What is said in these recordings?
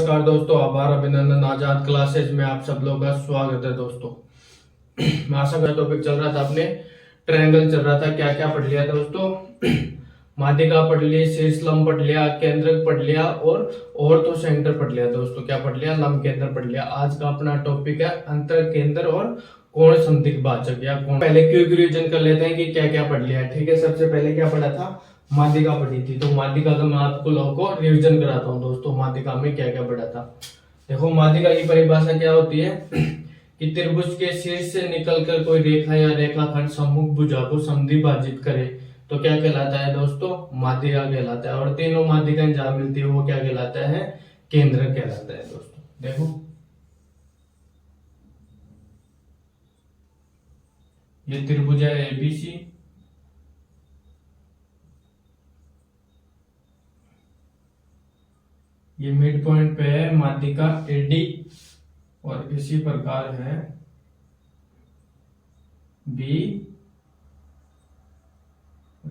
नमस्कार दोस्तों, आभार अभिनंदन आजाद क्लासेज में आप सब लोगों का स्वागत है दोस्तों। मैं आशा का टॉपिक चल रहा था, अपने ट्रायंगल चल रहा था। क्या क्या पढ़ लिया दोस्तों? माध्यिका पढ़ ली, शीर्ष लंब पढ़ लिया, केंद्रक पढ़ लिया और तो सेंटर पढ़ लिया दोस्तों। क्या पढ़ लिया? लंब केंद्र पढ़ लिया। आज का अपना टॉपिक है अंतर केंद्र और कोण संदिग्भाजक या कोण। पहले क्विक रिवीजन कर लेते हैं कि क्या क्या पढ़ लिया। ठीक है, सबसे पहले क्या पढ़ा था? माध्यिका पढ़ी थी। तो माध्यिका का मैं आपको लोगों को रिवीजन कराता हूँ दोस्तों। माध्यिका में क्या क्या पढ़ा था? देखो, माध्यिका की परिभाषा क्या होती है कि त्रिभुज के शीर्ष से निकलकर कोई रेखा या रेखाखंड सम्मुख भुजा को समद्विभाजित करे तो क्या कहलाता है दोस्तों? माध्यिका कहलाता है। और तीनों माध्यिकाएं जहां मिलती है वो क्या कहलाता है? केंद्र कहलाता है दोस्तों। देखो, ये त्रिभुज है एबीसी, ये मिड पॉइंट पे है माध्यिका एडी, और इसी प्रकार है बी,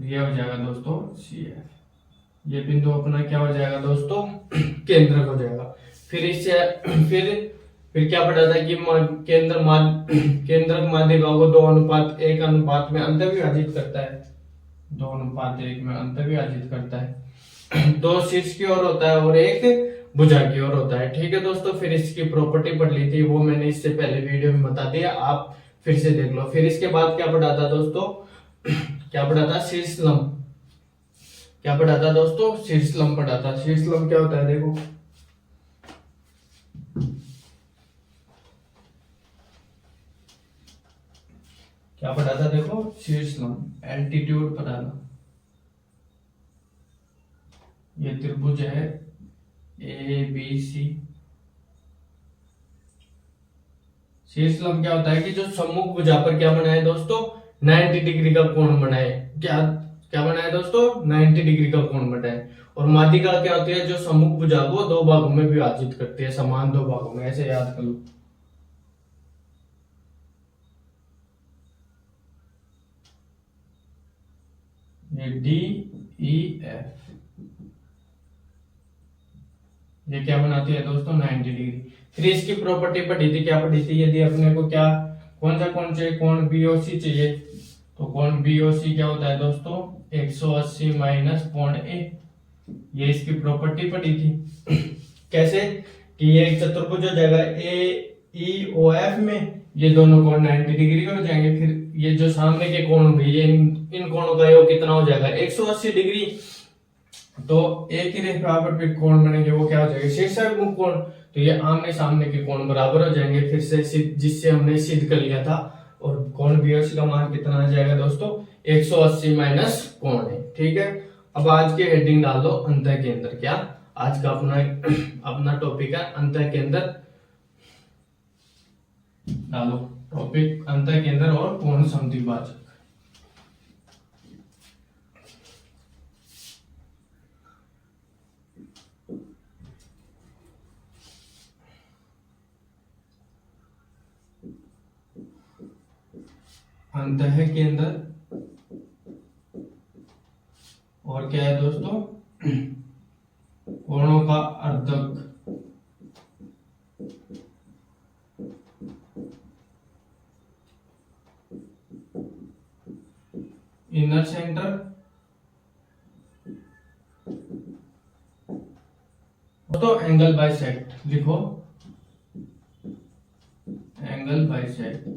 ये हो जाएगा दोस्तों सी एफ। ये बिंदु अपना क्या हो जाएगा दोस्तों? केंद्रक हो जाएगा। फिर इससे फिर क्या पढ़ा था कि केंद्रक माध्यिका को 2:1 में अंतर्विभाजित करता है। 2:1 में अंतर्विभाजित करता है। दो शीर्ष की ओर होता है और एक भुजा की ओर होता है। ठीक है दोस्तों, फिर इसकी प्रॉपर्टी पढ़ ली थी, वो मैंने इससे पहले वीडियो में बता दिया, आप फिर से देख लो। फिर इसके बाद क्या पढ़ा था दोस्तों? क्या पढ़ा था? शीर्ष लंब। क्या पढ़ा था दोस्तों? शीर्ष लंब पढ़ा था। शीर्ष लंब क्या होता है? देखो, क्या पढ़ा था? देखो, शीर्ष लंब एल्टीट्यूड पढ़ा था। ये त्रिभुज है ए बी सी। शीर्ष लंब क्या होता है कि जो सम्मुख भुजा पर क्या बनाए दोस्तों? 90 डिग्री का कोण बनाए। क्या क्या बनाए दोस्तों? 90 डिग्री का कोण बनाए। और माध्यिका क्या होती है? जो सम्मुख भुजा को दो भागों में विभाजित करती है, समान दो भागों में। ऐसे याद कर लो। ये डी ई एफ, ये क्या बनाती है दोस्तों? 90 डिग्री। फिर इसकी प्रॉपर्टी पढ़ी थी। क्या पढ़ी थी? यदि अपने को क्या कौन चाहिए? कोण बीओसी चाहिए। तो कोण बीओसी क्या होता है दोस्तों? 180 माइनस कोण ए। ये इसकी प्रॉपर्टी पढ़ी थी। कैसे? कि ये एक चतुर्भुज हो जाएगा ए ई ओ एफ में, ये दोनों कोण 90 डिग्री के हो जाएंगे। फिर ये जो सामने के कोण होंगे, ये इन कोणों का योग कितना हो जाएगा? 180 डिग्री। तो एक ही रेखा पर कोण बनेंगे, वो क्या हो जाएगा? शीर्षाभिमुख कोण। तो ये आमने सामने के कोण बराबर हो जाएंगे, फिर से जिससे हमने सिद्ध कर लिया था। और कोण बीओसी का मान कितना आ जाएगा दोस्तों? 180 माइनस कोण है। ठीक है, अब आज के हेडिंग डाल दो अंतः केंद्र। क्या आज का अपना टॉपिक है अंतः केंद्र। डालो टॉपिक अंतः केंद्र और कोण समद्विभाजक। अंतः केंद्र और क्या है दोस्तों? कोणों का अर्धक। इनर सेंटर तो एंगल बाइसेक्ट लिखो, एंगल बाइसेक्ट।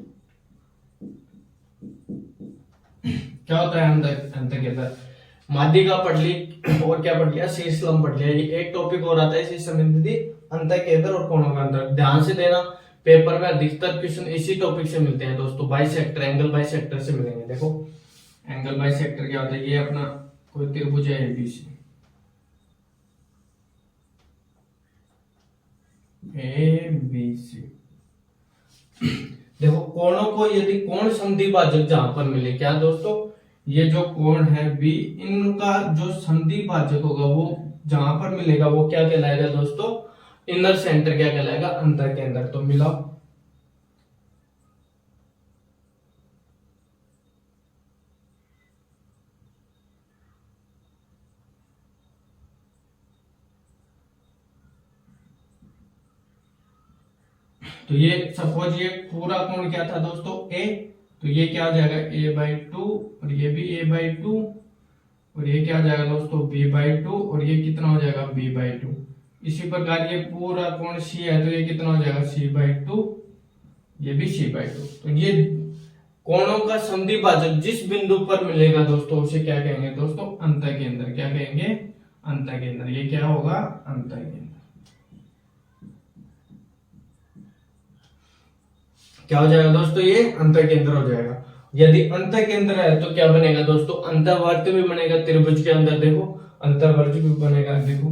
क्या होता है अंतः केंद्र? माध्यिका पढ़ ली और क्या पढ़ लिया? शीर्ष लंब पढ़ लिया। ये एक टॉपिक और आता है इसी संबंधित, अंतः केंद्र और कोणों का अंतर। ध्यान से देना, पेपर में अधिकतर क्वेश्चन इसी टॉपिक से मिलते हैं दोस्तों। बाइसेक्टर, एंगल बाइसेक्टर से मिलेंगे। देखो, एंगल बाइसेक्टर क्या होता है? ये अपना कोई त्रिभुज है एबीसी, एबीसी। देखो, कोणों को यदि कोण संधिभाजक जहां पर मिले, क्या दोस्तों? ये जो कोण है बी, इनका जो संधिभाजक होगा वो जहां पर मिलेगा वो क्या कहलाएगा दोस्तों? इनर सेंटर क्या कहलाएगा? अंतर केंद्र। तो मिला। तो ये सपोज ये पूरा कोण क्या था दोस्तों ए, तो ये क्या हो जाएगा a/2 और ये भी a/2 और ये क्या हो जाएगा दोस्तों b/2 और ये कितना हो जाएगा b/2। इसी प्रकार ये पूरा कोण c है तो ये कितना हो जाएगा c/2, ये भी c/2। तो ये कोणों का संधि भाजक जिस बिंदु पर मिलेगा दोस्तों उसे क्या कहेंगे दोस्तों अंतःकेंद्र। क्या कहेंगे अंतःकेंद्र। ये क्या होगा अंतःकेंद्र। क्या हो जाएगा दोस्तों ये अंतःकेंद्र हो जाएगा। यदि अंतःकेंद्र है तो क्या बनेगा दोस्तों अंतःवर्त भी बनेगा त्रिभुज के अंदर। देखो अंतःवर्त भी बनेगा। देखो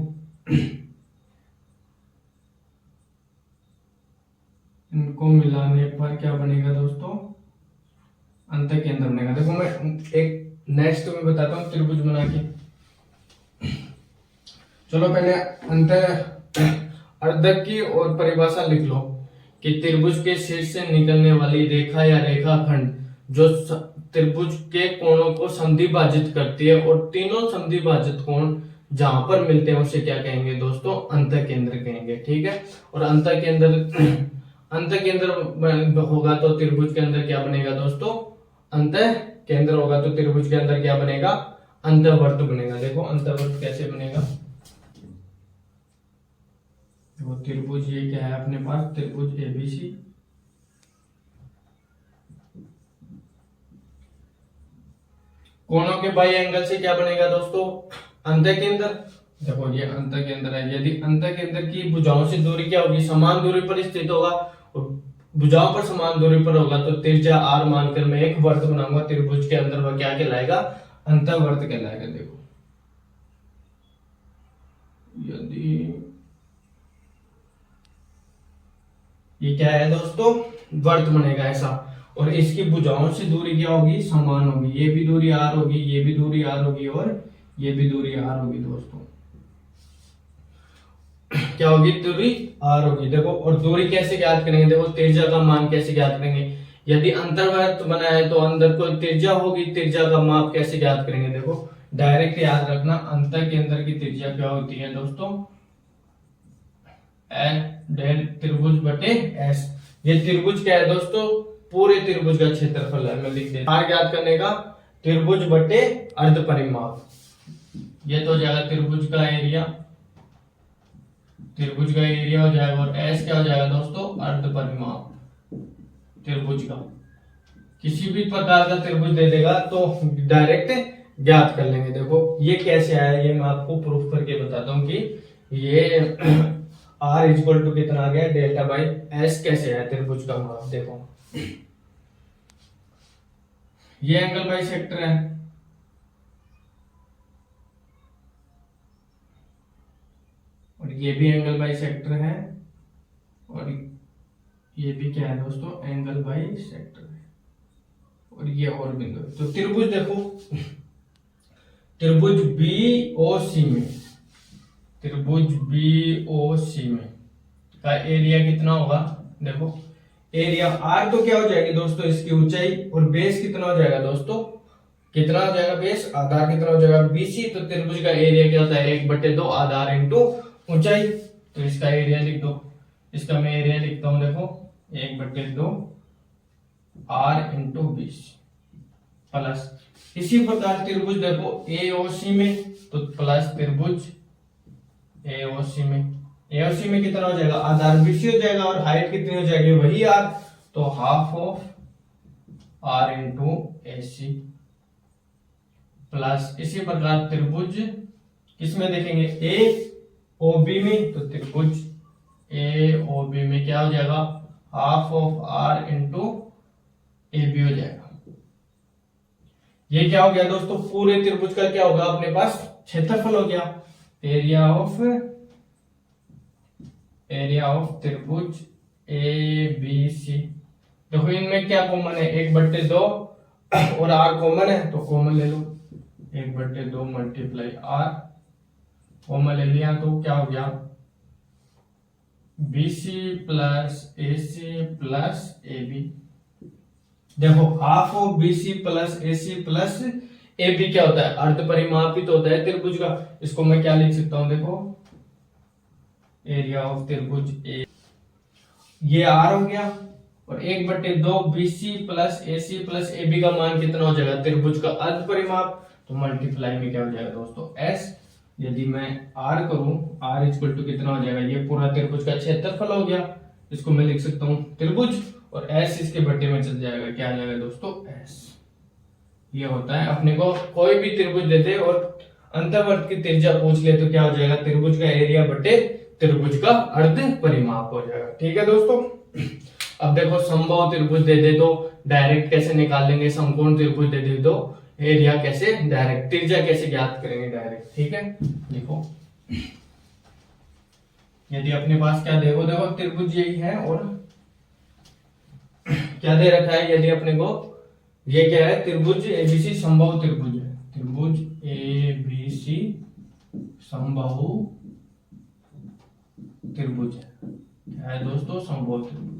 इनको मिलाने पर क्या बनेगा दोस्तों अंतःकेंद्र बनेगा। देखो मैं एक नेक्स्ट में बताता हूँ त्रिभुज बना के। चलो पहले अर्धक की और परिभाषा लिख लो कि त्रिभुज के शीर्ष से निकलने वाली रेखा या रेखाखंड जो त्रिभुज के कोणों को संधिभाजित करती है और तीनों संधिभाजित कोण जहां पर मिलते हैं उसे क्या कहेंगे दोस्तों अंतःकेंद्र कहेंगे। ठीक है। और अंतःकेंद्र होगा तो त्रिभुज के अंदर क्या बनेगा दोस्तों अंतःकेंद्र होगा तो त्रिभुज के अंदर क्या बनेगा अंतःवर्त बनेगा। देखो अंतःवर्त कैसे बनेगा। वो त्रिभुज ये क्या है अपने पास त्रिभुज एबीसी, कोणों के बाई एंगल से क्या बनेगा दोस्तों अंतःकेंद्र। देखो ये अंतःकेंद्र है। यदि अंतःकेंद्र की भुजाओं से दूरी क्या होगी समान दूरी पर स्थित होगा और भुजाओं पर समान दूरी पर होगा तो त्रिज्या r मानकर मैं एक वर्त बनाऊंगा त्रिभुज के अंदर, वह क्या कहलाएगा अंतःवर्त कहलाएगा। देखो यदि ये क्या है दोस्तों वर्त बनेगा ऐसा और इसकी भुजाओं से दूरी क्या होगी समान होगी। ये भी दूरी r होगी, ये भी दूरी r होगी और ये भी दूरी r होगी दोस्तों। क्या होगी दूरी r होगी। देखो और दूरी कैसे ज्ञात करेंगे। देखो त्रिज्या का मान कैसे ज्ञात करेंगे। यदि अंतर्वर्त बना है तो अंदर कोई त्रिज्या होगी, त्रिज्या का माप कैसे ज्ञात करेंगे। देखो डायरेक्ट याद रखना अंतःकेंद्र की त्रिज्या क्या होती है दोस्तों डेल त्रिभुज बटे एस। ये त्रिभुज क्या है दोस्तों पूरे त्रिभुज का क्षेत्रफल है। मैं लिख देता हूं ज्ञात करने का त्रिभुज बटे अर्ध परिमाप। ये तो हो जाएगा त्रिभुज का एरिया, त्रिभुज का एरिया हो जाएगा और एस क्या हो जाएगा दोस्तों अर्ध परिमाप त्रिभुज का। किसी भी प्रकार का त्रिभुज दे देगा तो डायरेक्ट ज्ञात कर लेंगे। देखो ये कैसे आया ये मैं आपको प्रूफ करके बताता हूँ कि ये r इक्वल टू कितना आ गया डेल्टा बाई एस कैसे आया त्रिभुज का माप। देखो ये एंगल बाई सेक्टर है और ये भी एंगल बाई सेक्टर है और ये भी क्या है दोस्तों एंगल बाई सेक्टर है और ये और बिंदु। तो त्रिभुज देखो त्रिभुज BOC में त्रिभुज BOC में का एरिया कितना होगा। देखो एरिया r तो क्या हो जाएगी दोस्तों इसकी ऊंचाई और बेस कितना हो जाएगा दोस्तों कितना हो जाएगा बेस आधार कितना हो जाएगा BC। तो त्रिभुज का एरिया क्या होता है 1/2 आधार इंटू ऊंचाई। तो इसका एरिया लिख दो। इसका मैं एरिया लिखता हूं देखो 1/2 r इंटू BC प्लस इसी प्रकार त्रिभुज देखो AOC में तो प्लस त्रिभुज AOC में कितना हो जाएगा आधार BC हो जाएगा और हाइट कितनी हो जाएगी वही r तो half of r into AC plus इसी प्रकार त्रिभुज किसमें देखेंगे AOB में तो त्रिभुज AOB में क्या हो जाएगा half of r into AB हो जाएगा। ये क्या हो गया दोस्तों पूरे त्रिभुज का क्या होगा अपने पास क्षेत्रफल हो गया। एरिया ऑफ त्रिभुज ABC। देखो इनमें क्या कॉमन है 1/2 और r कॉमन है तो कॉमन ले लो 1/2 मल्टीप्लाई r कॉमन ले लिया तो क्या हो गया BC plus AC plus AB। देखो half of BC plus AC plus AB क्या होता है अर्ध परिमापित होता है त्रिभुज का। इसको मैं क्या लिख सकता हूं देखो एरिया ऑफ त्रिभुज A ये आर हो गया, और 1/2 BC plus AC plus AB का मान कितना हो जाएगा, त्रिभुज का अर्ध परिमाप। तो मल्टीप्लाई में क्या हो जाएगा दोस्तों, S। यदि मैं R करूं, R इक्वल टू कितना हो जाएगा, ये पूरा त्रिभुज का क्षेत्रफल हो गया, इसको मैं लिख सकता हूं त्रिभुज, और S इसके बट्टे में चल जाएगा, क्या आ जाएगा दोस्तों, S। ये होता है, अपने को कोई भी त्रिभुज दे दे और अंतर्वर्त की त्रिज्या पूछ ले तो क्या हो जाएगा, त्रिभुज का एरिया बटे त्रिभुज का अर्ध परिमाप हो जाएगा। ठीक है दोस्तों। अब देखो समबाहु त्रिभुज दे दे तो डायरेक्ट कैसे निकाल लेंगे, समकोण त्रिभुज दे दे तो एरिया कैसे डायरेक्ट, त्रिज्या कैसे ज्ञात करेंगे डायरेक्ट। ठीक है, देखो यदि अपने पास क्या देखो देखो त्रिभुज यही है, और क्या दे रखा है, यदि अपने को ये क्या है, त्रिभुज एबीसी समबाहु त्रिभुज है, त्रिभुज एबीसी समबाहु त्रिभुज है, क्या है दोस्तों, समबाहु त्रिभुज।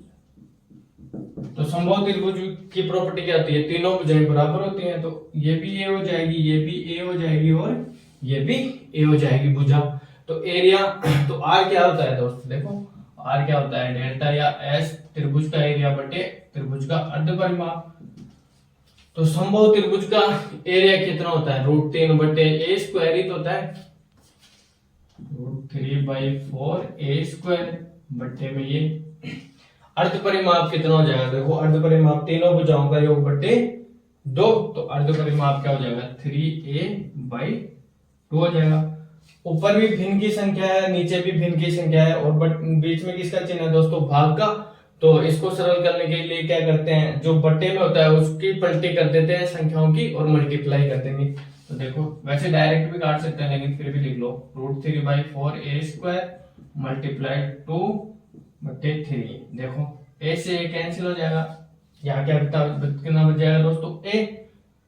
तो समबाहु त्रिभुज की प्रॉपर्टी क्या होती है, तीनों भुजाएं बराबर होती हैं, तो ये भी ए हो जाएगी, ये भी ए हो जाएगी, और ये भी ए हो जाएगी भुजा। तो एरिया, तो आर क्या होता है दोस्तों, देखो आर क्या होता है, डेल्टा या एस त्रिभुज का एरिया बटे त्रिभुज का अर्ध परिमाप। तो समबाहु त्रिभुज का एरिया कितना होता है, √3/a² ही तो होता है, √3/4 a² बट्टे में ये अर्ध परिमाप कितना हो जाएगा, देखो अर्ध परिमाप तीनों भुजाओं का योग बटे 2, तो अर्ध परिमाप क्या हो जाएगा, 3a/2 हो जाएगा। ऊपर भी भिन्न की संख्या है, नीचे भी भिन्न की संख्या है, और बीच में किसका चिन्ह है दोस्तों, भाग का। तो इसको सरल करने के लिए क्या करते हैं, जो बट्टे में होता है उसकी पलटी कर देते हैं संख्याओं की, और मल्टीप्लाई कर देंगे। तो देखो वैसे डायरेक्ट भी काट सकते हैं, लेकिन फिर भी लिख लो, √3/4 a² मल्टीप्लाई 2/3। देखो a से a कैंसिल हो जाएगा, यहाँ क्या कितना बच जाएगा दोस्तों, a,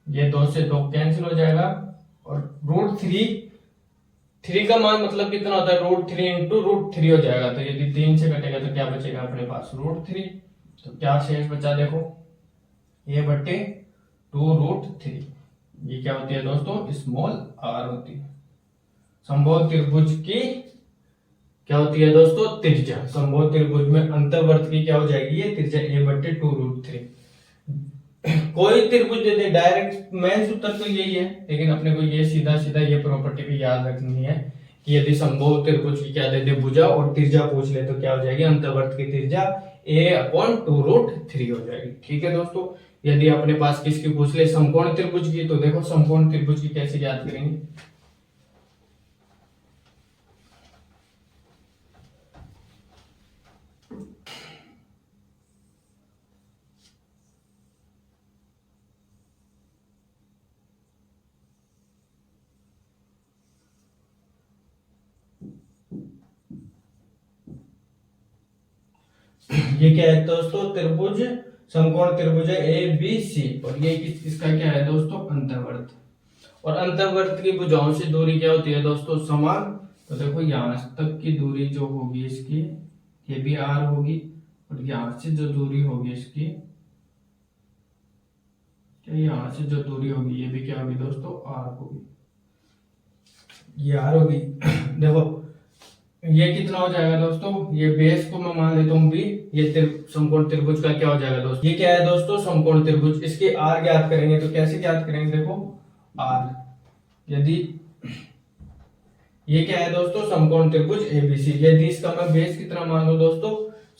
ये 2 से 2 कैंसिल हो जाएगा, और √3 का मान मतलब कितना होता है, √3 × √3 हो जाएगा। तो यदि 3 से कटेगा तो क्या बचेगा अपने पास, √3। तो क्या शेष बचा, देखो ये बटे 2√3, ये क्या होती है दोस्तों, स्मॉल r होती है। समबाहु त्रिभुज की क्या होती है दोस्तों, त्रिज्या। समबाहु त्रिभुज में अंतर्वर्त की क्या हो जाएगी, ये त्रिज्या a बटे 2√3। कोई त्रिभुज दे दे, डायरेक्ट मेन सूत्र तो यही है, लेकिन अपने को ये सीधा सीधा ये प्रॉपर्टी भी याद रखनी है कि यदि समबाहु त्रिभुज की क्या दे दे, भुजा, और त्रिज्या पूछ ले तो क्या हो जाएगी, अंतर्वर्त की त्रिज्या a/2√3 हो जाएगी। ठीक है दोस्तों। यदि अपने पास किसकी पूछ ले, समकोण त्रिभुज की, तो देखो समकोण त्रिभुज की कैसे याद करेंगे। ये क्या है दोस्तों, त्रिभुज, समकोण त्रिभुज है ABC, और ये इसका क्या है दोस्तों, अंतर्वर्त। और अंतर्वर्त की भुजाओं से दूरी क्या होती है दोस्तों, समान। तो देखो यहां तक की दूरी जो होगी इसकी, ये भी r होगी, और यहां से जो दूरी होगी इसकी, यहां से जो दूरी होगी ये भी क्या होगी दोस्तों, r होगी, ये r होगी। देखो ये कितना हो जाएगा दोस्तों, ये बेस को मैं मान लेता हूं b, ये समकोण त्रिभुज का क्या हो जाएगा दोस्तों, ये क्या है दोस्तों, समकोण त्रिभुज। इसके r ज्ञात करेंगे, तो कैसे ज्ञात करेंगे, देखो r, यदि ये क्या है दोस्तों, समकोण त्रिभुज ABC, यदि इसका मैं बेस कितना मान लूं दोस्तों,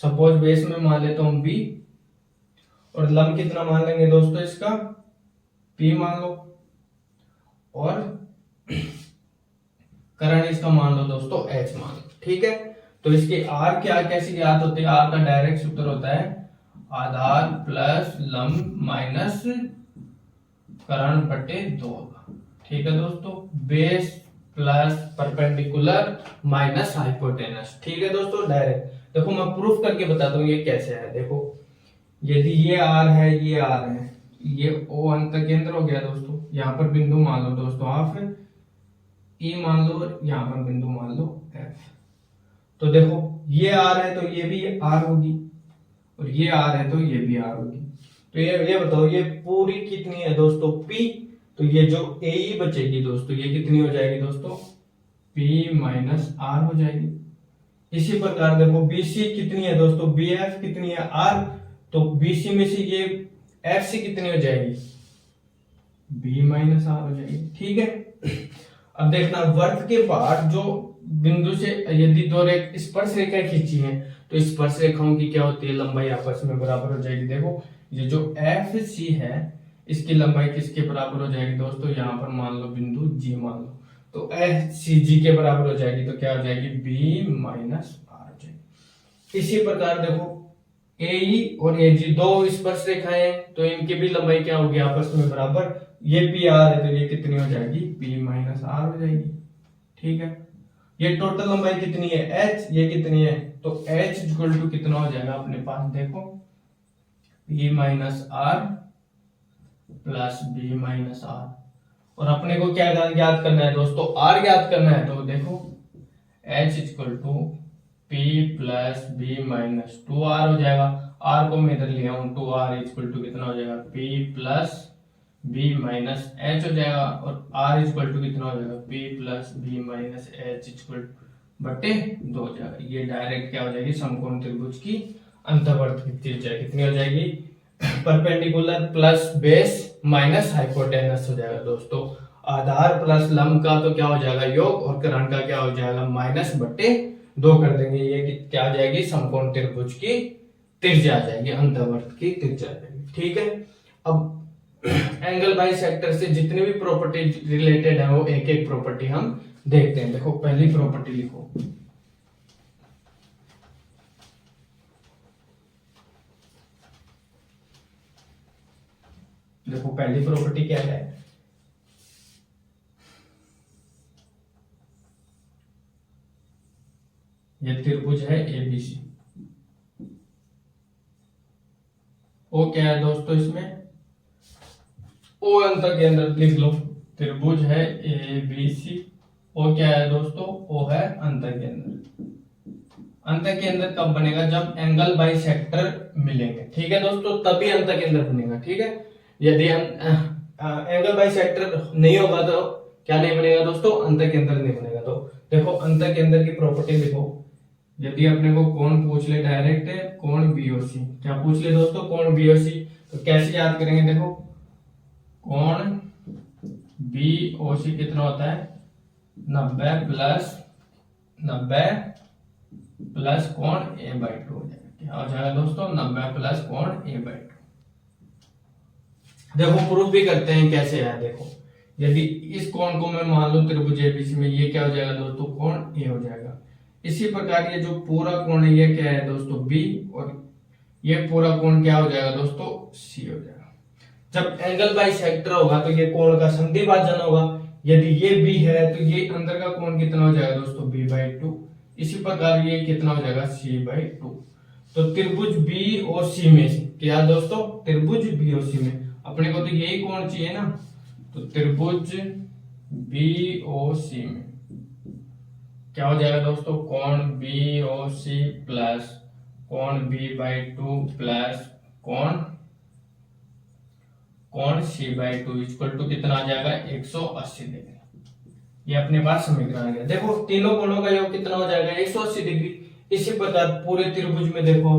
सपोज बेस में मान लेता हूं b, और लंब कितना मान लेंगे दोस्तों, इसका p मान लो, और कर्ण इसका मान लो दोस्तों h मान लो। ठीक है, तो इसके r क्या कैसे ज्ञात होते हैं, r का डायरेक्ट सूत्र होता है आधार प्लस लंब माइनस कर्ण बटे 2। ठीक है दोस्तों, base plus perpendicular minus hypotenuse. ठीक है दोस्तों, डायरेक्ट देखो मैं प्रूफ करके बताता हूँ ये कैसे है। देखो यदि ये r है, ये r है, ये O अंत केंद्र हो गया दोस्तों, यहाँ पर बिंदु मान लो दोस्तों आप E मान लो, और यहाँ पर बिंदु मान लो F। तो देखो ये r है तो ये भी r होगी, और ये r है तो ये भी r होगी। तो ये बताओ ये पूरी कितनी है दोस्तों, P। तो ये जो AE बचेगी दोस्तों, ये कितनी हो जाएगी दोस्तों, P - R हो जाएगी। इसी प्रकार देखो BC कितनी है दोस्तों, BF कितनी है R, तो BC में से ये FC कितनी हो जाएगी, B माइनस R हो जाएगी। ठीक है, अब देखना वर्त के बाहर जो बिंदु से यदि दो स्पर्श रेखा खींची है तो स्पर्श रेखाओं की क्या होती है, लंबाई आपस में बराबर हो जाएगी। देखो ये जो FC है इसकी लंबाई किसके बराबर हो जाएगी दोस्तों, यहाँ पर मान लो बिंदु G मान लो, तो CG के बराबर हो जाएगी, तो क्या हो जाएगी, B माइनस R हो जाएगी। इसी प्रकार देखो AE और AG दो स्पर्श रेखाएं हैं, तो इनकी भी लंबाई क्या होगी, आपस में बराबर। ये PR है तो ये कितनी हो जाएगी, B माइनस R हो जाएगी। ठीक है, ये टोटल लंबाई कितनी है H, ये कितनी है, तो H इक्वल टू कितना हो जाएगा अपने पास, देखो B minus R plus B minus R, और अपने को क्या ज्ञात करना है दोस्तों, R ज्ञात करना है, तो देखो H equal to P plus B minus 2R हो जाएगा। R को मैं इधर लिया हूं, 2R इक्वल टू कितना हो जाएगा, P plus B minus H हो जाएगा, और R इक्वल टू कितना हो जाएगा, P plus B minus H equal बटे 2 हो जाएगा। ये डायरेक्ट क्या हो जाएगी, समकोण त्रिभुज की अंतर्वर्त की त्रिज्या कितनी हो जाएगी, perpendicular plus base minus hypotenuse हो जाएगा दोस्तों। आधार प्लस लंब का तो क्या हो जाएगा योग, और कर्ण का क्या हो जाएगा माइनस बटे 2 कर देंगे, ये क्या आ जाएगी, समकोण त्रिभुज की त्रिज्या आ जाएगी, अंतर्वर्त की त्रिज्या आ जाएगी। ठीक है, अब एंगल बाइसेक्टर से जितनी भी प्रॉपर्टी रिलेटेड है वो एक एक प्रॉपर्टी हम देखते हैं। देखो पहली प्रॉपर्टी लिखो, देखो पहली प्रॉपर्टी क्या है, ये त्रिभुज है ABC। ओ क्या है दोस्तों, इसमें ओ अंतर के अंदर लिख लो, त्रिभुज है ABC। ओ क्या है दोस्तों, ओ है अंतर के अंदर। अंतर के अंदर कब बनेगा, जब एंगल बाइसेक्टर मिलेंगे। ठीक है दोस्तों, तभी अंतर के अंदर बनेगा। ठीक है, यदि एंगल बाइसेक्टर नहीं होगा तो क्या नहीं बनेगा दोस्तों, अंतर के अंदर नहीं बनेगा। तो देखो अंतर के अंदर की प्रॉपर्टी लिखो, यदि अपने को कोण पूछ ले डायरेक्ट, कोण BOC, क्या पूछ ले दोस्तों, कोण BOC, तो कैसे याद करेंगे, देखो कोण BOC कितना होता है, 90 प्लस कोण A/2 हो जाएगा। क्या हो जाएगा दोस्तों, 90 प्लस कोण A/2। देखो प्रूफ भी करते हैं कैसे है, देखो यदि इस कोण को मैं मान लूं त्रिभुज ABC में, ये क्या हो जाएगा दोस्तों, कोण A हो जाएगा। इसी प्रकार ये जो पूरा कोण है ये क्या है दोस्तों, B, और ये पूरा कोण क्या हो जाएगा दोस्तों, C हो जाएगा। जब एंगल बाइसेक्टर होगा तो ये कोण का संधिभाजन होगा, यदि ये B है तो ये अंदर का कोण कितना हो जाएगा दोस्तों, B/2। इसी प्रकार ये कितना हो जाएगा, C/2। तो त्रिभुज BOC में से क्या दोस्तों, त्रिभुज BOC में अपने को तो यही कोण चाहिए ना, तो त्रिभुज BOC में क्या हो जाएगा दोस्तों, कोण BOC प्लस कोण B/2 प्लस कोण C/2 इक्वल टू कितना आ जाएगा, 180 डिग्री। ये अपने पास समीकरण आ गया। देखो तीनों कोणों का योग कितना हो जाएगा, 180 डिग्री। इसी प्रकार पूरे त्रिभुज में देखो,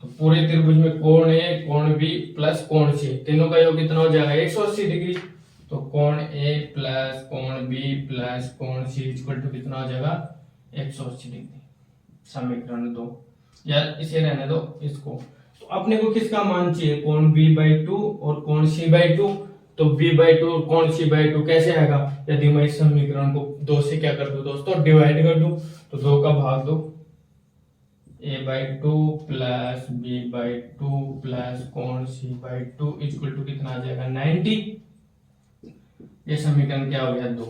तो पूरे त्रिभुज में कोण A, कोण B प्लस कोण C, तीनों का योग कितना हो जाएगा, 180 डिग्री। तो कोण A प्लस कोण B प्लस कोण C इक्वल टू कितना हो जाएगा, 180 डिग्री। समीकरण 2, या इसे रहने दो इसको। तो अपने को किसका मान चाहिए, कोण B/2 और कोण C/2। तो B/2 और कोण C/2 कैसे आएगा, यदि मैं इस समीकरण को 2 से क्या कर दूं दोस्तों, डिवाइड कर दूं, तो 2 का भाग दो, A/2 प्लस B/2 प्लस कोण C/2 इक्वल टू कितना आ जाएगा, 90। ये समीकरण क्या हो गया, 2।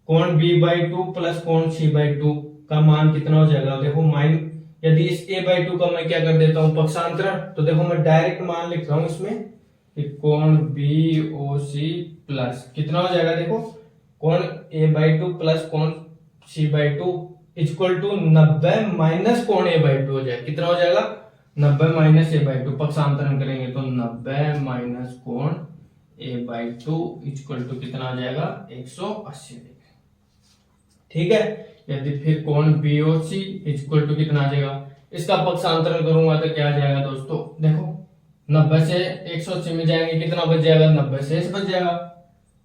कोण B/2 प्लस कोण C/2 का मान कितना हो जाएगा, देखो माइन, यदि इस A/2 का मैं क्या कर देता हूं, पक्षांतरण, तो देखो मैं डायरेक्ट मान लिख रहा हूं इसमें कि कोण BOC प्लस कितना हो जाएगा, देखो कोण A/2 प्लस कोण C/2 इक्वल टू 90 माइनस कोण A/2 हो जाएगा। कितना हो जाएगा, 90 माइनस A/2, पक्षांतरण करेंगे तो 90 माइनस कोण A/2 इक्वल टू कितना आ जाएगा, 180 डिग्री। ठीक है, यदि फिर कोण BOC इक्वल टू कितना आ जाएगा, इसका पक्षांतरण करूंगा तो क्या आ जाएगा दोस्तों, देखो 90 से 180 में जाएंगे, कितना बच जाएगा, 90 से बच जाएगा।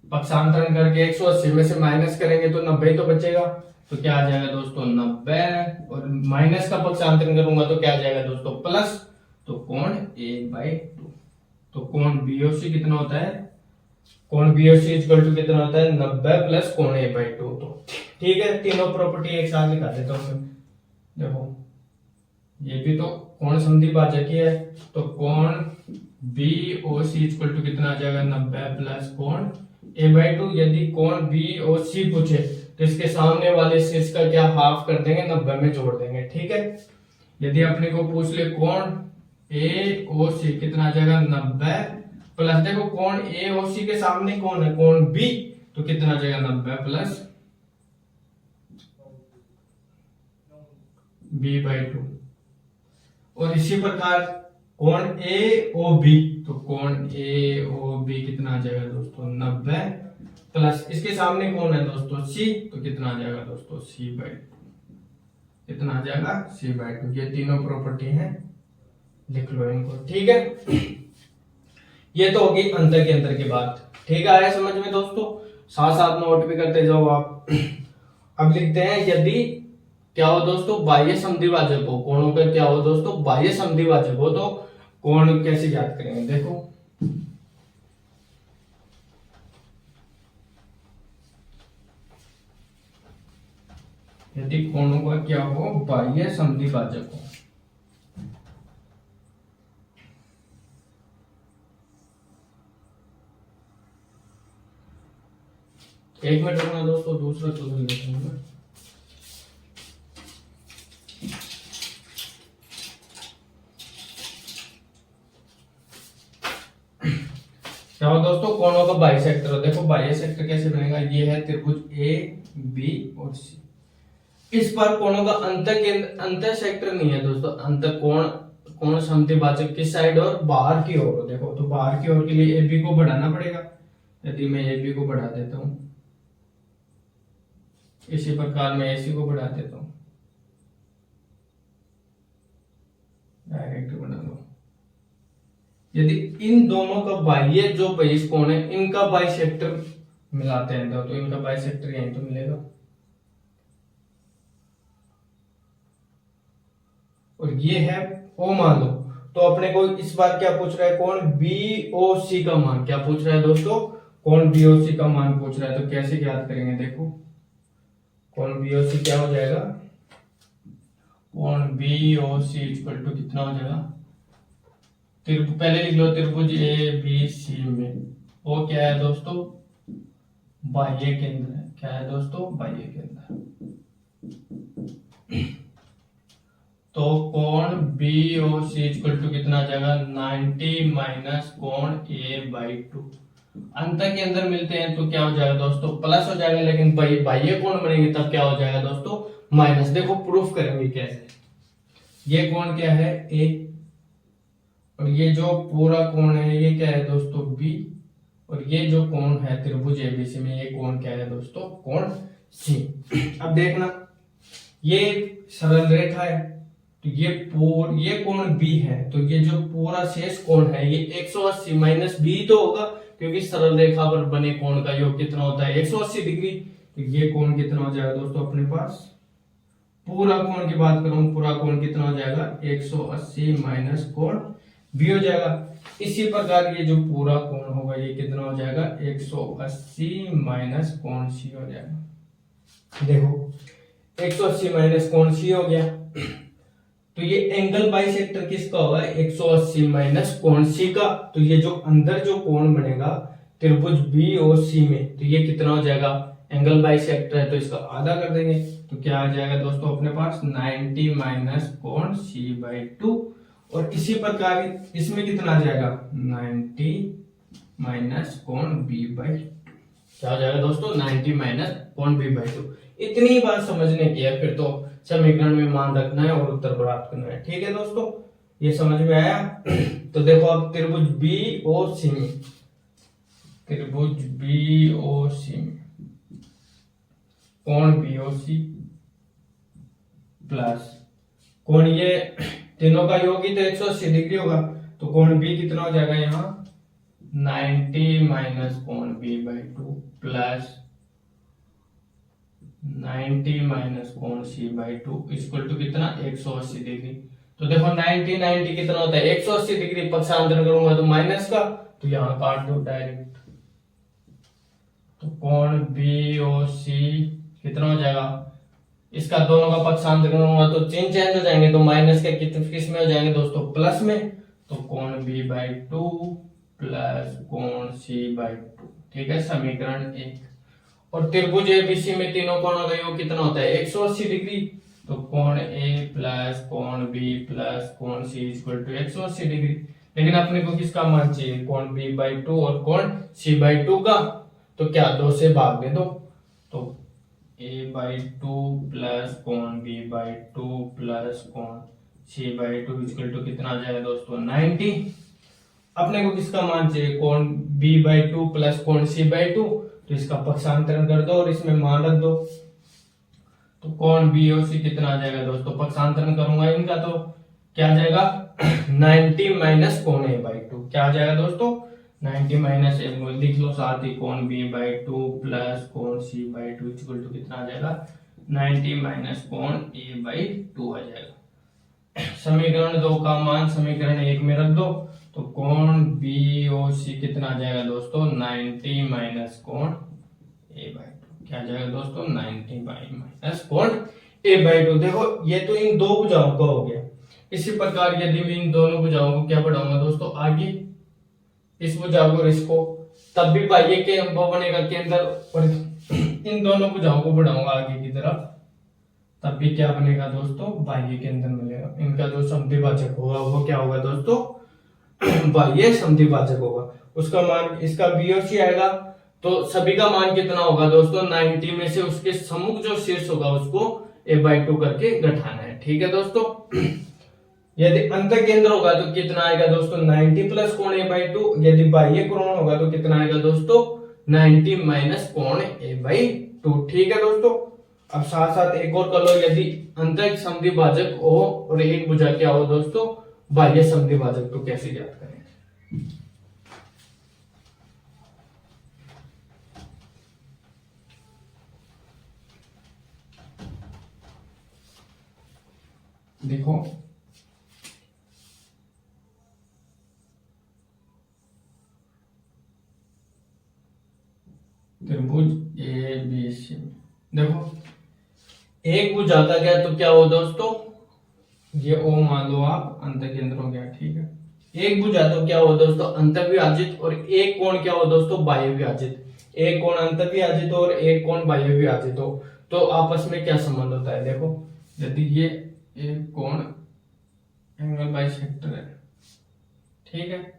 पक्षांतरण करके 180 में से माइनस करेंगे तो 90 तो बचेगा, तो क्या आ जाएगा दोस्तों 90, और माइनस का पक्षांतरण करूंगा तो क्या आ जाएगा दोस्तों प्लस, तो कोण A/2। तो कोण BOC कितना होता है, कोण BOC इक्वल टू कितना होता है 90 प्लस कोण A/2। तो ठीक है, तीनों प्रॉपर्टी एक साथ लिखा देता हूं मैं। देखो ये भी तो कोण समद्विभाजक ही है, तो कोण BOC इक्वल टू कितना आ जाएगा 90 प्लस कोण A/2। यदि कोण BOC पूछे तो इसके सामने वाले शीर्ष का क्या हाफ कर देंगे, 90 में जोड़ देंगे, ठीक है। यदि अपने को पूछ ले कोण AOC कितना आ जाएगा 90 प्लस, देखो कोण AOC के सामने कौन है, कोण B, तो कितना आ जाएगा 90 प्लस B/2। और इसी प्रकार कोण AOB, तो कोण AOB कितना आ जाएगा दोस्तों 90 प्लस, इसके सामने कौन है दोस्तों C, तो कितना आ जाएगा दोस्तों C/2, कितना आ जाएगा C/2। ये तीनों प्रॉपर्टी हैं, लिख लो इनको, ठीक है। ये तो होगी अंतर के अंतर की बात, ठीक है, आया समझ में दोस्तों, साथ साथ नोट भी करते जाओ आप। अब लिखते हैं यदि क्या हो दोस्तों बाह्य समद्विभाजक हो, कोणों का क्या हो दोस्तों बाह्य समद्विभाजक हो, तो कोण कैसे ज्ञात करेंगे, देखो यदि कोणों का क्या हो बाह्य समद्विभाजक हो, एक मिनट रुकना दोस्तों, दूसरा क्वेश्चन लेते हैं। क्या हो दोस्तों कोणों का बाह्य सेक्टर, देखो बाह्य सेक्टर कैसे बनेगा, ये है त्रिभुज A B और C, इस पर कोणों का अंतर सेक्टर नहीं है दोस्तों, अंतर कोण समद्विभाजक किस साइड और बाहर की ओर, देखो तो बाहर की ओर के लिए AB को बढ़ाना पड़ेगा। यदि मैं AB को बढ़ा देता हूं, इसी प्रकार मैं AC को बढ़ा देता हूं, डायरेक्ट बना दो। यदि इन दोनों का बाह्य जो बहिष कोण है इनका बाइसेक्टर मिलाते हैं तो इनका बाइसेक्टर यहीं तो मिलेगा, और ये है O मान लो, तो अपने को इस बार क्या पूछ रहा है, कोण BOC का मान क्या पूछ रहा है दोस्तों, कोण BOC का मान पूछ रहा है, तो कैसे ज्ञात करेंगे, देखो कोण BOC क्या हो जाएगा, कोण BOC इक्वल टू कितना हो जाएगा, पहले लिख लो त्रिभुज ABC में वो क्या है दोस्तों बाह्य केंद्र है, क्या है दोस्तों बाह्य केंद्र। तो कोण BOC इक्वल टू कितना आ जाएगा 90 माइनस कोण A/2, अंतर के अंदर मिलते हैं तो क्या हो जाएगा दोस्तों प्लस हो जाएगा, लेकिन बाह्य कोण बनेंगे तब क्या हो जाएगा दोस्तों माइनस। देखो प्रूफ करेंगे कैसे, ये कोण क्या है A, और ये जो पूरा कोण है ये क्या है दोस्तों B, और ये जो कोण है त्रिभुज ABC में ये कोण क्या है दोस्तों कोण C। अब देखना ये सरल रेखा है, तो ये कोण B है, तो ये जो पूरा शेष कोण है ये 180 माइनस B तो होगा, क्योंकि सरल रेखा पर बने कोण का योग कितना होता है 180 डिग्री। तो ये कोण कितना हो जाएगा दोस्तों अपने पास, पूरा कोण की बात करूं पूरा कोण कितना हो जाएगा 180 माइनस कोण B हो जाएगा। इसी प्रकार ये जो पूरा कोण होगा ये कितना हो जाएगा 180 माइनस कोण C हो जाएगा। देखो 180 माइनस कोण C हो गया, तो ये एंगल बाइसेक्टर किसका होगा 180 माइनस कोण C का। तो ये जो अंदर जो कोण बनेगा त्रिभुज B और C में, तो ये कितना हो जाएगा एंगल बाइसेक्टर है तो इसका आधा कर देंगे, तो क्या आ जाएगा दोस्तों अपने पास 90 माइनस कोण C/2। और इसी प्रकार इसमें कितना आ जाएगा 90 माइनस कोण B/2, क्या हो जाएगा दोस्तों 90 माइनस कोण B/2। इतनी बात समझने की है, फिर तो समीकरण में मान रखना है और उत्तर प्राप्त करना है। ठीक है दोस्तों, ये समझ में आया। तो देखो अब त्रिभुज BOC में, त्रिभुज BOC में कोण BOC प्लस कोण ये तीनों का योग ही तो 180 डिग्री होगा, तो कोण बी कितना हो जाएगा यहाँ 90 माइनस कोण बी बाई 2 प्लस 90 माइनस कोण सी बाई 2 इक्वल टू कितना 180 डिग्री। तो देखो 90 90 कितना होता है 180 डिग्री, पक्षांतर करूंगा तो माइनस का, तो यहाँ काट दो डायरेक्ट। तो कोण बी ओ सी कितना हो जाएगा, इसका दोनों का पक्षांतर करूंगा तो चिन्ह चेंज हो जाएंगे, तो माइनस के किस में हो जाएंगे दोस्तों प्लस में, तो कोण बी बाई 2 प्लस कोण सी बाई 2। ठीक है, समीकरण 1। और त्रिभुज एबीसी में तीनों कोणों का योग कितना होता है 180 डिग्री, तो कोण ए प्लस कोण बी प्लस कोण सी इक्वल टू 180 डिग्री। लेकिन अपने को किसका मान चाहिए कोण बी बाई 2 और कोण सी बाई 2 का, तो क्या 2 से भाग दे दो, तो ए बाई 2 प्लस कोण बी बाई 2 प्लस कोण सी बाई 2 इक्वल टू कितना आ जाएगा दोस्तों 90। अपने को किसका मान चाहिए कोण बी बाई 2 प्लस कोण सी बाई 2, तो इसका पक्षांतरण कर दो और इसमें मान रख दो, तो कोण बी ओ सी कितना आ जाएगा दोस्तों, पक्षांतरण करूंगा इनका तो क्या आ जाएगा 90 माइनस कोण ए बाई 2, क्या आ जाएगा दोस्तों 90 माइनस ए, लिख लो साथ ही कोण बी बाई 2 प्लस कोण सी बाई 2 इक्वल टू कितना आ जाएगा 90 माइनस कोण ए बाई 2 आ जाएगा। समीकरण 2 का मान समीकरण 1 में रख दो, तो कोण बी ओ सी कितना आ जाएगा दोस्तों 90 माइनस कोण ए बाई 2, क्या आ जाएगा दोस्तों 90 माइनस कोण ए बाई 2। देखो ये तो इन दो भुजाओं का हो गया। इसी प्रकार यदि मैं इन दोनों भुजाओं को क्या बढ़ाऊंगा दोस्तों आगे, इस भुजा को और इसको, तब भी बाह्य के वो बनेगा केंद्र, और इन दोनों भुजाओं को बढ़ाऊंगा आगे की तरफ, तब भी क्या बनेगा दोस्तों बाह्य केंद्र मिलेगा। इनका जो समद्विभाजक होगा वो क्या होगा दोस्तों बाह्य समद्विभाजक होगा। उसका मान इसका बी और सी आएगा, तो सभी का मान कितना होगा दोस्तों 90 में से उसके सम्मुख जो शीर्ष होगा उसको ए बाई 2 करके घटाना है। ठीक है दोस्तों, यदि अंत केंद्र होगा तो कितना आएगा दोस्तों 90 प्लस कोण ए बाई 2, यदि बाह्य कोण होगा तो कितना आएगा दोस्तों 90 माइनस कोण ए बाई 2। ठीक है दोस्तों, अब साथ साथ एक और कर लो, यदि अंत समद्विभाजक हो और एक भुजा क्या हो दोस्तों बाह्य समद्विभाजक, तो कैसे ज्ञात करें। देखो त्रिभुज ए बी सी, देखो एक भुजा का क्या तो क्या हो दोस्तों ये ओ मान लो आप अंत केंद्र हो गया। ठीक है, एक भुजा तो क्या हो दोस्तों अंतर्विभाजित, और एक कोण क्या हो दोस्तों बाह्य विभाजित। एक कोण अंतर्विभाजित और एक कोण बाह्य विभाजित हो, तो आपस में क्या संबंध होता है। देखो यदि ये एक कोण एंगल बाइसेक्टर है, ठीक है,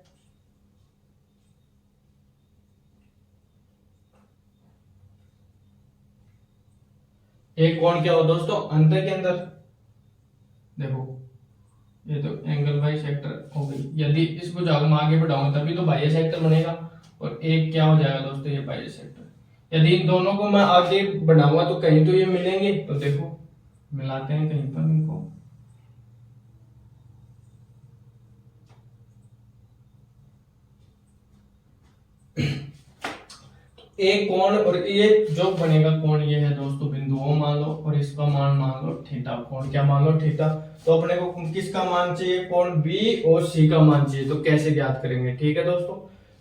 एक कोण क्या हो दोस्तों अंत के अंदर, देखो ये तो एंगल बाइसेक्टर हो गई। यदि इस भुजा को मैं आगे बढ़ाऊंगा तभी तो बाह्य सेक्टर बनेगा, और एक क्या हो जाएगा दोस्तों ये बाह्य सेक्टर। यदि इन दोनों को मैं आगे बढ़ाऊंगा तो कहीं तो ये मिलेंगे, तो देखो मिलाते हैं कहीं पर इनको। एक कोण और ये जो बनेगा कोण ये है दोस्तों बिंदु O मान लो, और इसका मान लो थीटा, कोण क्या मान लो थीटा। तो अपने को किसका मान चाहिए कोण B और C का मान चाहिए, तो कैसे ज्ञात करेंगे। ठीक है दोस्तों,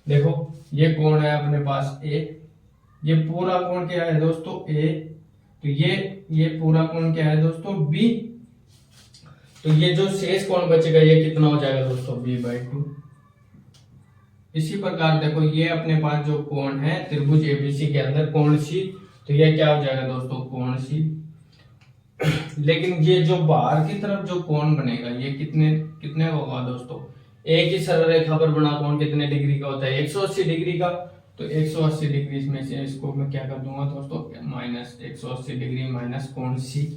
देखो ये कोण है अपने पास A, ये पूरा कोण क्या है दोस्तों A, तो ये पूरा कोण क्या है दोस्तों B, तो ये जो शेष कोण बचेगा ये कितना हो जाएगा दोस्तों B बाई 2। इसी प्रकार देखो ये अपने पास जो कोण है त्रिभुज एबीसी के अंदर कोण सी, तो ये क्या हो जाएगा दोस्तों कोण सी। लेकिन ये जो बाहर की तरफ जो कोण बनेगा ये कितने होगा दोस्तों, एक ही सरल रेखा पर बना कोण कितने डिग्री का होता है 180 डिग्री का। तो 180 डिग्री में से इसको मैं क्या कर दूंगा दोस्तों माइनस 180 डिग्री माइनस कोण सी।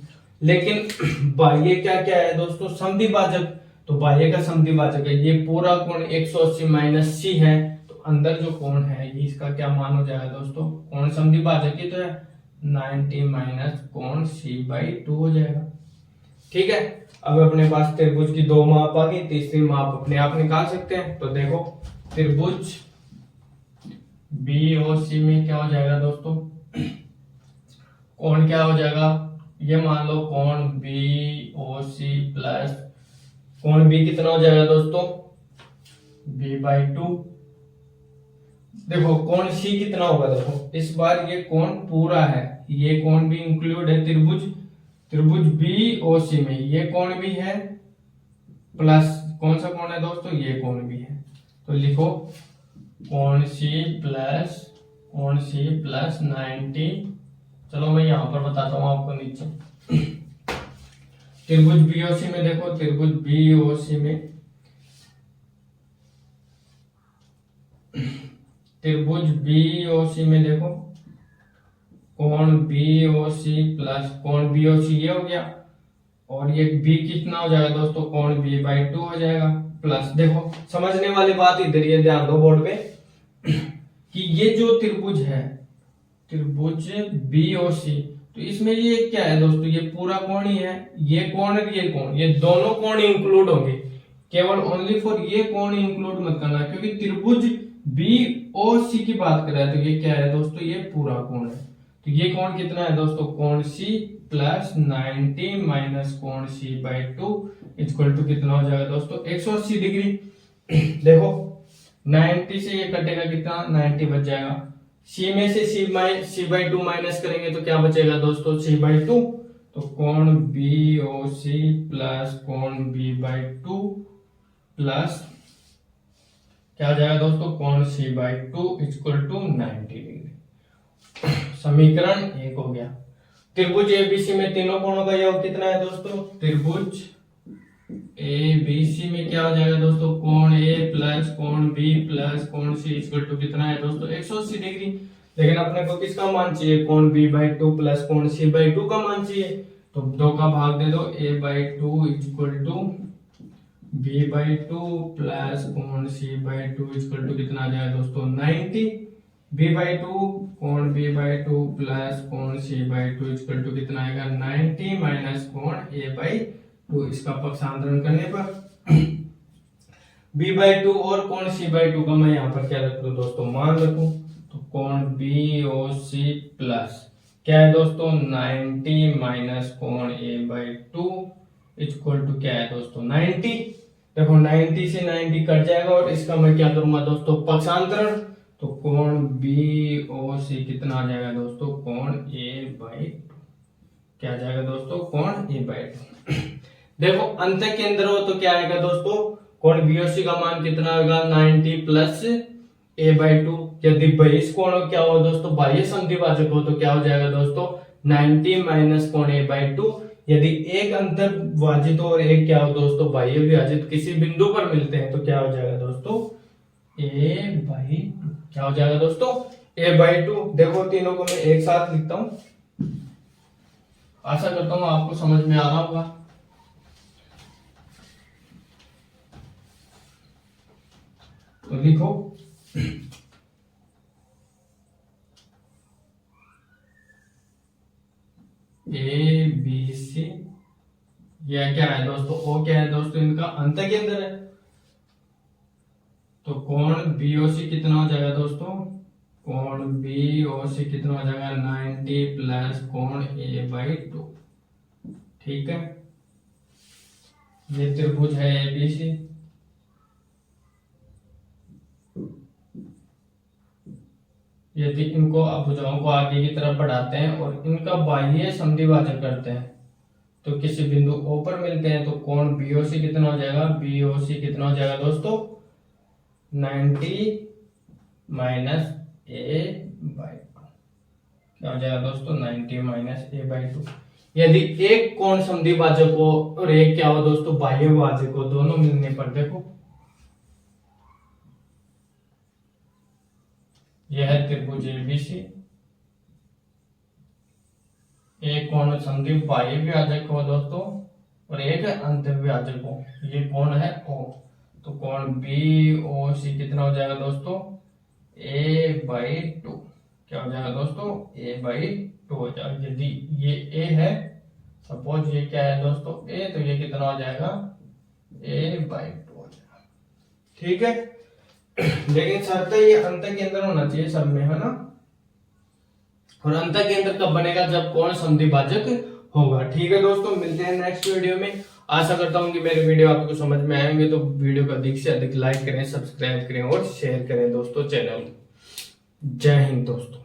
लेकिन बाह्य क्या क्या है दोस्तों समद्विभाजक, तो बाह्य का समद्विभाजक है ये पूरा कोण 180 माइनस सी है, तो अंदर जो कोण है ये इसका क्या मान हो जाएगा दोस्तों कोण समद्विभाजक ही तो है 90 माइनस कोण सी बाई 2 हो जाएगा। ठीक है, अब अपने पास त्रिभुज की दो माप आ गई, तीसरी माप अपने आप निकाल सकते हैं। तो देखो त्रिभुज BOC में क्या हो जाएगा दोस्तों, कोण क्या हो जाएगा, ये मान लो कोण BOC प्लस कोण B कितना हो जाएगा दोस्तों, B/2। देखो कोण C कितना होगा, देखो इस बार ये कोण पूरा है, ये कोण भी इंक्लूड है त्रिभुज BOC में, ये कोण भी है प्लस कौन सा कोण है दोस्तों, ये कोण भी है। तो लिखो कोण C प्लस 90। चलो मैं यहां पर बताता हूं आपको नीचे। त्रिभुज BOC में देखो, त्रिभुज BOC में देखो कोण BOC प्लस कोण BOC ये हो गया, और ये B कितना हो जाएगा दोस्तों, कोण B/2 हो जाएगा। प्लस देखो समझने वाली बात इधर ये ध्यान दो बोर्ड पे कि ये जो त्रिभुज है, त्रिभुज BOC, तो इसमें ये क्या है दोस्तों, ये पूरा कोण ही है, ये कोण और ये कोण, ये दोनों कोण इंक्लूड होंगे, केवल ओनली फॉर ये कोण इंक्लूड मत करना, क्योंकि त्रिभुज BOC की बात कर रहा है। तो ये क्या है दोस्तों, ये पूरा कोण है। तो ये कोण कितना है दोस्तों, कोण C प्लस 90 माइनस कोण C/2 इक्वल टू कितना हो जाएगा दोस्तों, 180 डिग्री। देखो 90 से ये कटेगा कितना, 90 बच जाएगा। C में से C/2 माइनस करेंगे तो क्या बचेगा दोस्तों, C/2। तो कोण BOC प्लस कोण B/2 प्लस क्या हो जाएगा दोस्तों, कोण C/2 इक्वल टू 90 डिग्री। समीकरण 1 हो गया। त्रिभुज ABC में तीनों कोणों का योग कितना है दोस्तों, त्रिभुज ABC में क्या हो जाएगा दोस्तों, कोण A प्लस कोण B प्लस कोण C इक्वल टू कितना है दोस्तों, 180 डिग्री। लेकिन अपने को किसका मान चाहिए, कोण B/2 प्लस कोण C/2 का मान चाहिए। तो 2 का भाग दे दो, A/2 equal to B/2 plus कोण C/2 इक्वल टू कितना आ जाएगा दोस्तों, 90। B/2 कोण B/2 प्लस कोण C/2 इक्वल टू कितना आएगा, 90 माइनस कोण A/2। इसका पक्षांतरण करने पर B/2 और कोण C/2 का मैं यहाँ पर क्या रख दूं दोस्तों, मान रखूं। तो कोण BOC प्लस क्या है दोस्तों, 90 माइनस कोण A/2 इक्वल टू क्या है दोस्तों, 90। देखो 90 से 90 कट जाएगा, और इसका मैं क्या करूंगा दोस्तों, पक्षांतरण। तो कोण BOC कितना आ जाएगा दोस्तों, कोण A/2। क्या आ जाएगा दोस्तों, कोण A/2। देखो अंत के अंदर हो तो क्या आएगा दोस्तों, कोण BOC का मान कितना होगा, 90 प्लस A/2। यदि बहिष कोण क्या हो दोस्तों, बाह्य संधिभाजक हो तो क्या हो जाएगा दोस्तों, 90 माइनस कोण A/2। यदि एक अंतर्भाजित और एक क्या हो दोस्तों, बाह्य विभाजित किसी बिंदु पर मिलते हैं तो क्या हो जाएगा दोस्तों, A/2। क्या हो जाएगा दोस्तों, A/2। देखो तीनों को मैं एक साथ लिखता हूं, आशा करता हूं आपको समझ में आ रहा होगा। तो लिखो ABC, यह क्या है दोस्तों, O क्या है दोस्तों, इनका अंत के अंदर है। तो कोण BOC कितना हो जाएगा दोस्तों, कोण BOC कितना हो जाएगा, 90 प्लस कोण A/2। ठीक है, ये त्रिभुज है ABC। यदि इनको भुजाओं को आगे की तरफ बढ़ाते हैं और इनका बाह्य संधिभाजन करते हैं तो किसी बिंदु O पर मिलते हैं, तो कोण BOC कितना हो जाएगा, BOC कितना हो जाएगा दोस्तों, 90 माइनस A/2। क्या हो जाएगा दोस्तों, 90 माइनस A/2। यदि एक कोण संधिभाजक हो और एक क्या हो दोस्तों, बाह्य भाजक हो, दोनों मिलने पर देखो यह है त्रिभुज ABC। एक कोण संधि बाह्य विभाजक हो दोस्तों और एक अंतर्विभाजक हो, ये कोण है O। तो कोण BOC कितना हो जाएगा दोस्तों, A/2। क्या हो जाएगा दोस्तों, A/2 हो जाएगा। यदि ये A है सपोज ये क्या है दोस्तों a, तो ये कितना हो जाएगा a/2 हो जाएगा। ठीक है, लेकिन शर्त है ये अंत केंद्र होना चाहिए सब में, है ना। और अंत केंद्र कब बनेगा, जब कोण समद्विभाजक होगा। ठीक है दोस्तों, मिलते हैं नेक्स्ट वीडियो में। आशा करता हूँ कि मेरे वीडियो आपको समझ में आएंगे, तो वीडियो को अधिक से अधिक लाइक करें, सब्सक्राइब करें और शेयर करें दोस्तों चैनल। जय हिंद दोस्तों।